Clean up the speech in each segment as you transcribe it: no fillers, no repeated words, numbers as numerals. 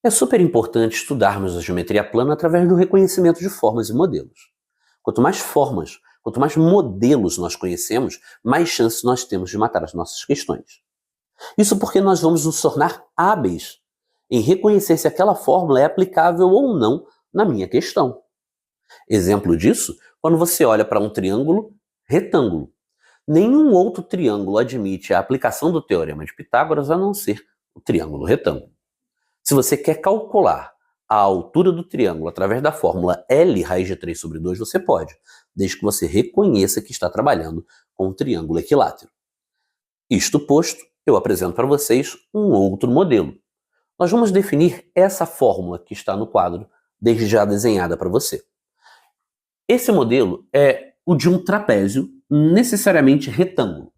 É super importante estudarmos a geometria plana através do reconhecimento de formas e modelos. Quanto mais formas, quanto mais modelos nós conhecemos, mais chances nós temos de matar as nossas questões. Isso porque nós vamos nos tornar hábeis em reconhecer se aquela fórmula é aplicável ou não na minha questão. Exemplo disso, quando você olha para um triângulo retângulo. Nenhum outro triângulo admite a aplicação do teorema de Pitágoras a não ser o triângulo retângulo. Se você quer calcular a altura do triângulo através da fórmula L raiz de 3 sobre 2, você pode, desde que você reconheça que está trabalhando com um triângulo equilátero. Isto posto, eu apresento para vocês um outro modelo. Nós vamos definir essa fórmula que está no quadro, desde já desenhada para você. Esse modelo é o de um trapézio necessariamente retângulo.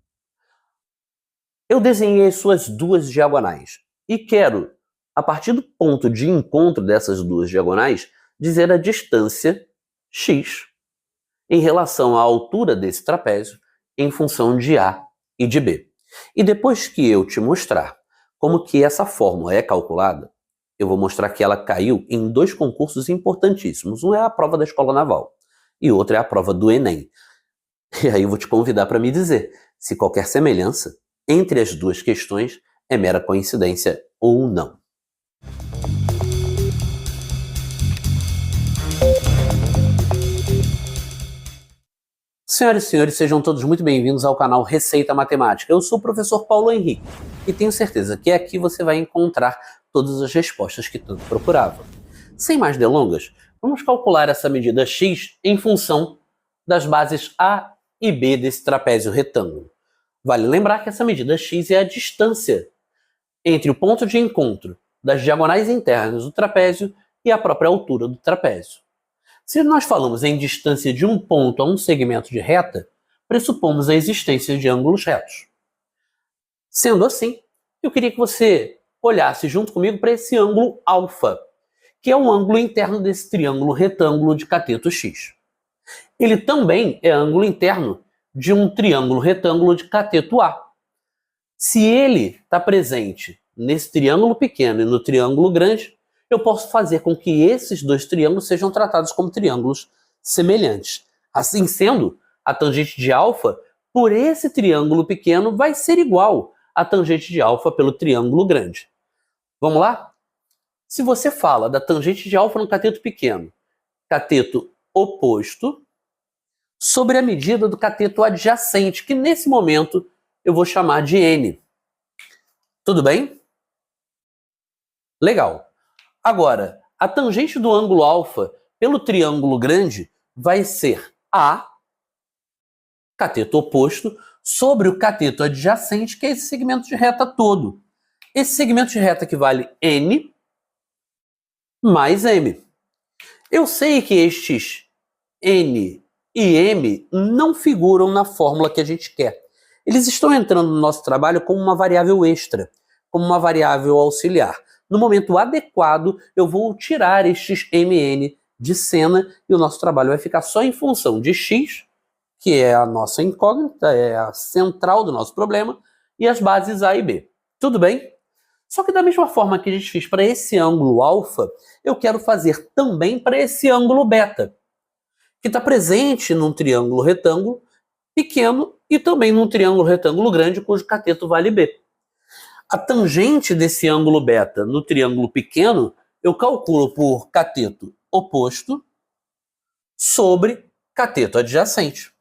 Eu desenhei as suas duas diagonais e quero, a partir do ponto de encontro dessas duas diagonais, dizer a distância x em relação à altura desse trapézio em função de A e de B. E depois que eu te mostrar como que essa fórmula é calculada, eu vou mostrar que ela caiu em dois concursos importantíssimos. Um é a prova da Escola Naval e outro é a prova do Enem. E aí eu vou te convidar para me dizer se qualquer semelhança entre as duas questões é mera coincidência ou não. Senhoras e senhores, sejam todos muito bem-vindos ao canal Receita Matemática. Eu sou o professor Paulo Henrique e tenho certeza que aqui você vai encontrar todas as respostas que tanto procurava. Sem mais delongas, vamos calcular essa medida x em função das bases A e B desse trapézio retângulo. Vale lembrar que essa medida x é a distância entre o ponto de encontro das diagonais internas do trapézio e a própria altura do trapézio. Se nós falamos em distância de um ponto a um segmento de reta, pressupomos a existência de ângulos retos. Sendo assim, eu queria que você olhasse junto comigo para esse ângulo alfa, que é o ângulo interno desse triângulo retângulo de cateto x. Ele também é ângulo interno de um triângulo retângulo de cateto A. Se ele está presente nesse triângulo pequeno e no triângulo grande, eu posso fazer com que esses dois triângulos sejam tratados como triângulos semelhantes. Assim sendo, a tangente de alfa por esse triângulo pequeno vai ser igual à tangente de alfa pelo triângulo grande. Vamos lá? Se você fala da tangente de alfa no cateto pequeno, cateto oposto, sobre a medida do cateto adjacente, que nesse momento eu vou chamar de n. Tudo bem? Legal. Agora, a tangente do ângulo alfa pelo triângulo grande vai ser A, cateto oposto, sobre o cateto adjacente, que é esse segmento de reta todo. Esse segmento de reta equivale n mais m. Eu sei que estes n e m não figuram na fórmula que a gente quer. Eles estão entrando no nosso trabalho como uma variável extra, como uma variável auxiliar. No momento adequado, eu vou tirar estes mn de cena e o nosso trabalho vai ficar só em função de x, que é a nossa incógnita, é a central do nosso problema, e as bases A e B. Tudo bem? Só que da mesma forma que a gente fez para esse ângulo alfa, eu quero fazer também para esse ângulo beta, que está presente num triângulo retângulo pequeno e também num triângulo retângulo grande, cujo cateto vale B. A tangente desse ângulo beta no triângulo pequeno, eu calculo por cateto oposto sobre cateto adjacente.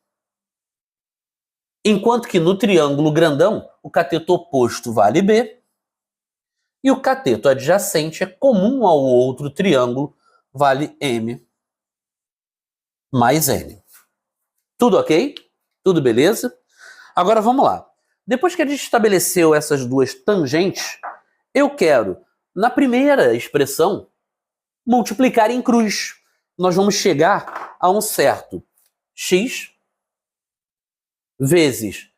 Enquanto que no triângulo grandão, o cateto oposto vale B e o cateto adjacente é comum ao outro triângulo, vale M mais N. Tudo ok? Tudo beleza? Agora vamos lá. Depois que a gente estabeleceu essas duas tangentes, eu quero, na primeira expressão, multiplicar em cruz. Nós vamos chegar a um certo x vezes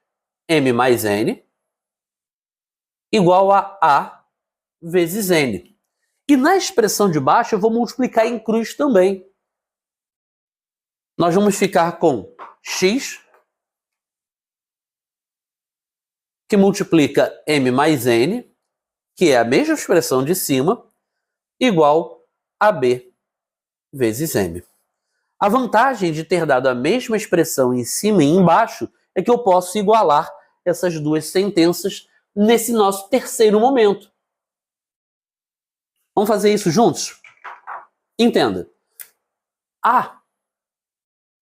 m mais n igual a A vezes n. E na expressão de baixo eu vou multiplicar em cruz também. Nós vamos ficar com x que multiplica m mais n, que é a mesma expressão de cima, igual a B vezes M. A vantagem de ter dado a mesma expressão em cima e embaixo é que eu posso igualar essas duas sentenças nesse nosso terceiro momento. Vamos fazer isso juntos? Entenda. A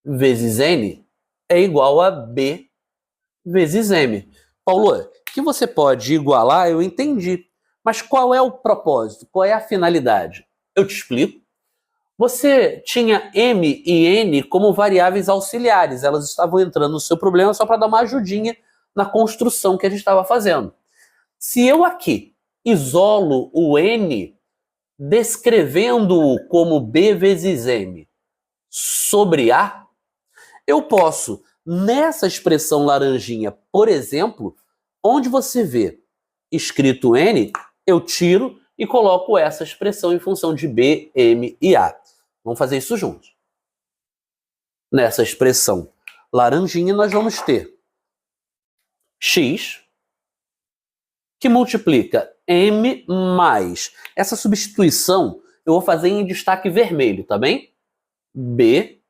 vezes N é igual a B vezes M. Paulo, que você pode igualar, eu entendi. Mas qual é o propósito? Qual é a finalidade? Eu te explico. Você tinha M e N como variáveis auxiliares. Elas estavam entrando no seu problema só para dar uma ajudinha na construção que a gente estava fazendo. Se eu aqui isolo o N descrevendo-o como B vezes M sobre A, eu posso, nessa expressão laranjinha, por exemplo, onde você vê escrito N, eu tiro e coloco essa expressão em função de B, M e A. Vamos fazer isso juntos. Nessa expressão laranjinha, nós vamos ter x que multiplica M mais. Essa substituição eu vou fazer em destaque vermelho, tá bem? B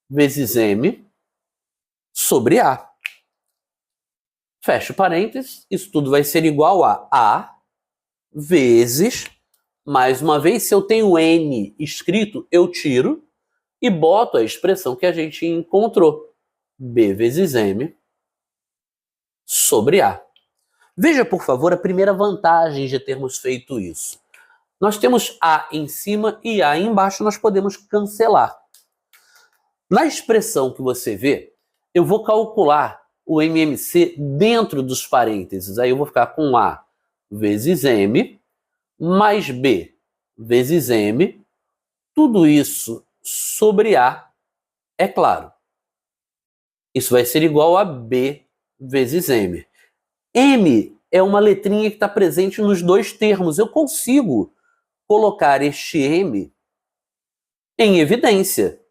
vezes M sobre A. Fecho parênteses, isso tudo vai ser igual a A vezes, mais uma vez, se eu tenho N escrito, eu tiro e boto a expressão que a gente encontrou. B vezes M sobre A. Veja, por favor, a primeira vantagem de termos feito isso. Nós temos A em cima e A embaixo, nós podemos cancelar. Na expressão que você vê, eu vou calcular o MMC dentro dos parênteses. Aí eu vou ficar com A vezes M mais B vezes M. Tudo isso sobre A, é claro. Isso vai ser igual a B vezes M. M é uma letrinha que está presente nos dois termos. Eu consigo colocar este M em evidência.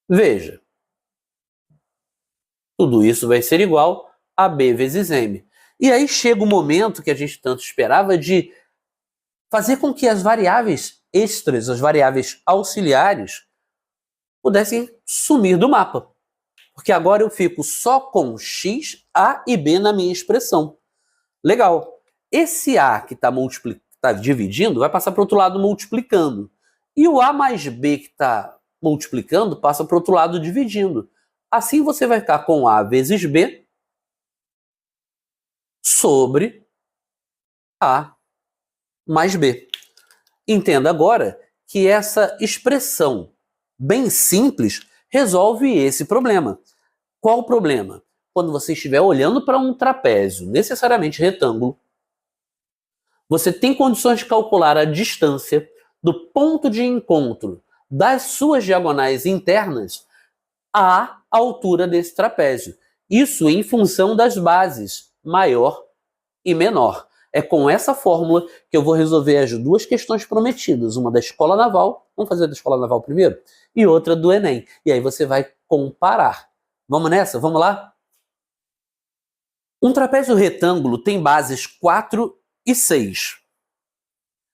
Veja. Tudo isso vai ser igual a B vezes M. E aí chega o momento que a gente tanto esperava de fazer com que as variáveis extras, as variáveis auxiliares, pudessem sumir do mapa. Porque agora eu fico só com x, A e B na minha expressão. Legal. Esse A que está dividindo vai passar para o outro lado multiplicando. E o A mais B que está multiplicando passa para o outro lado dividindo. Assim você vai ficar com A vezes B sobre A mais B. Entenda agora que essa expressão bem simples resolve esse problema. Qual o problema? Quando você estiver olhando para um trapézio necessariamente retângulo, você tem condições de calcular a distância do ponto de encontro das suas diagonais internas à altura desse trapézio. Isso em função das bases maior e menor. É com essa fórmula que eu vou resolver as duas questões prometidas, uma da Escola Naval, vamos fazer da Escola Naval primeiro, e outra do Enem. E aí você vai comparar. Vamos nessa? Vamos lá? Um trapézio retângulo tem bases 4 e 6.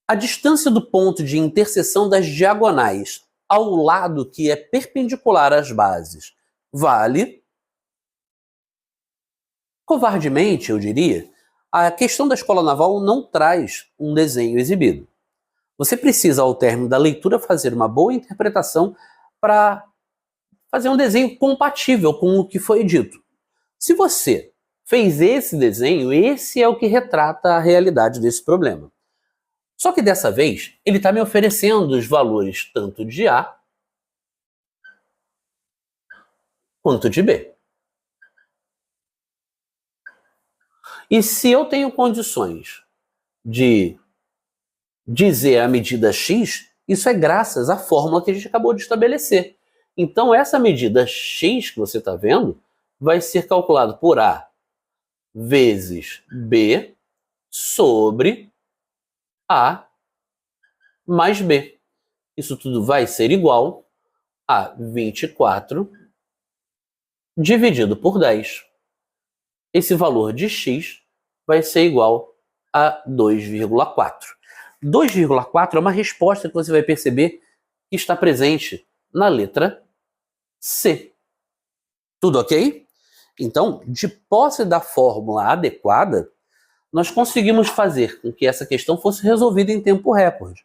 A distância do ponto de interseção das diagonais ao lado que é perpendicular às bases vale, covardemente, eu diria, a questão da Escola Naval não traz um desenho exibido. Você precisa, ao término da leitura, fazer uma boa interpretação para fazer um desenho compatível com o que foi dito. Se você fez esse desenho, esse é o que retrata a realidade desse problema. Só que dessa vez, ele está me oferecendo os valores tanto de A quanto de B. E se eu tenho condições de dizer a medida x, isso é graças à fórmula que a gente acabou de estabelecer. Então, essa medida x que você está vendo vai ser calculada por A vezes B sobre A mais B. Isso tudo vai ser igual a 24 dividido por 10. Esse valor de x vai ser igual a 2,4. 2,4 é uma resposta que você vai perceber que está presente na letra C. Tudo ok? Então, de posse da fórmula adequada, nós conseguimos fazer com que essa questão fosse resolvida em tempo recorde.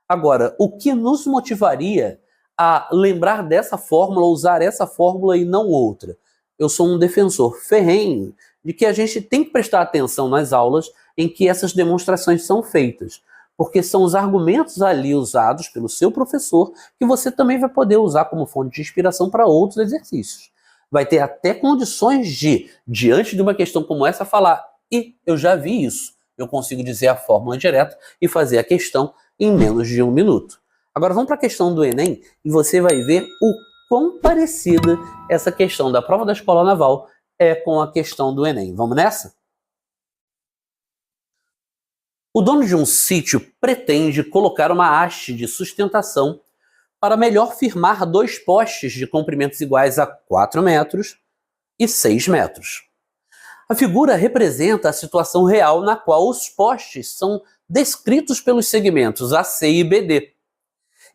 Agora, o que nos motivaria a lembrar dessa fórmula, usar essa fórmula e não outra? Eu sou um defensor ferrenho de que a gente tem que prestar atenção nas aulas em que essas demonstrações são feitas, porque são os argumentos ali usados pelo seu professor que você também vai poder usar como fonte de inspiração para outros exercícios. Vai ter até condições de, diante de uma questão como essa, falar: e eu já vi isso, eu consigo dizer a fórmula direta e fazer a questão em menos de 1 minuto. Agora vamos para a questão do Enem e você vai ver o quão parecida essa questão da prova da Escola Naval é com a questão do Enem. Vamos nessa? O dono de um sítio pretende colocar uma haste de sustentação para melhor firmar 2 postes de comprimentos iguais a 4 metros e 6 metros. A figura representa a situação real na qual os postes são descritos pelos segmentos AC e BD.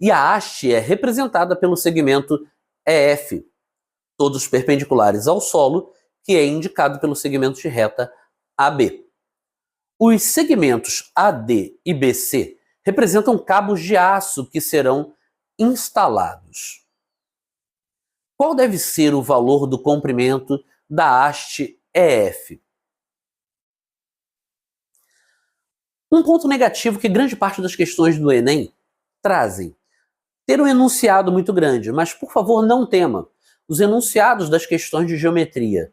E a haste é representada pelo segmento EF, todos perpendiculares ao solo, que é indicado pelo segmento de reta AB. Os segmentos AD e BC representam cabos de aço que serão instalados. Qual deve ser o valor do comprimento da haste EF? Um ponto negativo que grande parte das questões do Enem trazem: ter um enunciado muito grande, mas por favor não tema. Os enunciados das questões de geometria,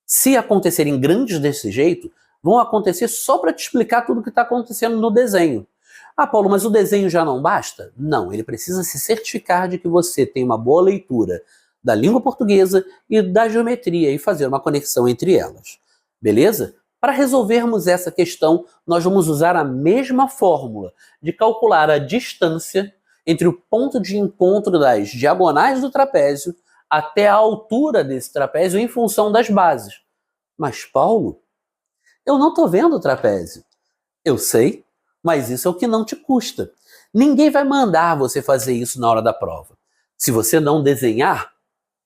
se acontecerem grandes desse jeito, vão acontecer só para te explicar tudo o que está acontecendo no desenho. Ah, Paulo, mas o desenho já não basta? Não, ele precisa se certificar de que você tem uma boa leitura da língua portuguesa e da geometria e fazer uma conexão entre elas. Beleza? Para resolvermos essa questão, nós vamos usar a mesma fórmula de calcular a distância entre o ponto de encontro das diagonais do trapézio até a altura desse trapézio em função das bases. Mas, Paulo, eu não estou vendo o trapézio. Eu sei, mas isso é o que não te custa. Ninguém vai mandar você fazer isso na hora da prova. Se você não desenhar,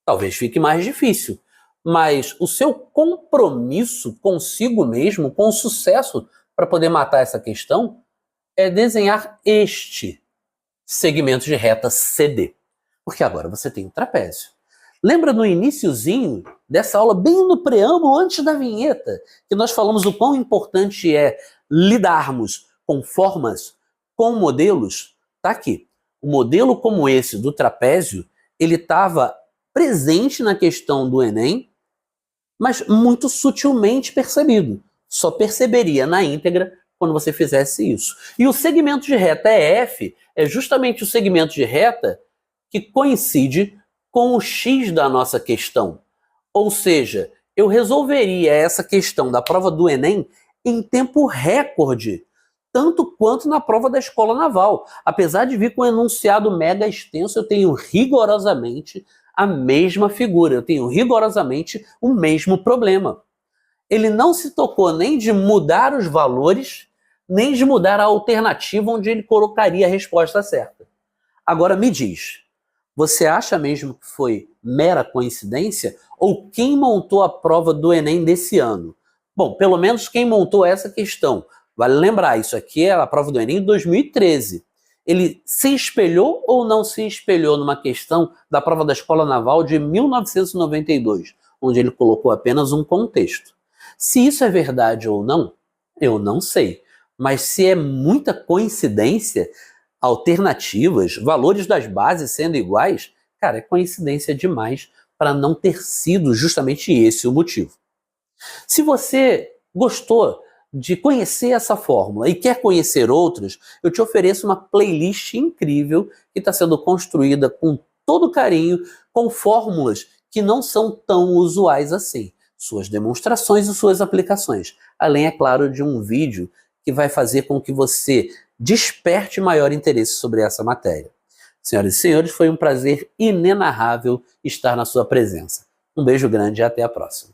talvez fique mais difícil. Mas o seu compromisso consigo mesmo, com o sucesso para poder matar essa questão, é desenhar este segmento de reta CD. Porque agora você tem o trapézio. Lembra no iniciozinho dessa aula, bem no preâmbulo, antes da vinheta, que nós falamos o quão importante é lidarmos com formas, com modelos? Tá aqui. Um modelo como esse do trapézio, ele estava presente na questão do Enem, mas muito sutilmente percebido. Só perceberia na íntegra quando você fizesse isso. E o segmento de reta EF é justamente o segmento de reta que coincide com o X da nossa questão. Ou seja, eu resolveria essa questão da prova do Enem em tempo recorde, tanto quanto na prova da Escola Naval. Apesar de vir com um enunciado mega extenso, eu tenho rigorosamente a mesma figura, eu tenho rigorosamente o mesmo problema. Ele não se tocou nem de mudar os valores, nem de mudar a alternativa onde ele colocaria a resposta certa. Agora me diz, você acha mesmo que foi mera coincidência? Ou quem montou a prova do Enem desse ano? Bom, pelo menos quem montou essa questão. Vale lembrar, isso aqui é a prova do Enem de 2013. Ele se espelhou ou não se espelhou numa questão da prova da Escola Naval de 1992, onde ele colocou apenas um contexto? Se isso é verdade ou não, eu não sei. Mas se é muita coincidência, alternativas, valores das bases sendo iguais, cara, é coincidência demais para não ter sido justamente esse o motivo. Se você gostou de conhecer essa fórmula e quer conhecer outras, eu te ofereço uma playlist incrível que está sendo construída com todo carinho, com fórmulas que não são tão usuais assim. Suas demonstrações e suas aplicações. Além, é claro, de um vídeo que vai fazer com que você desperte maior interesse sobre essa matéria. Senhoras e senhores, foi um prazer inenarrável estar na sua presença. Um beijo grande e até a próxima.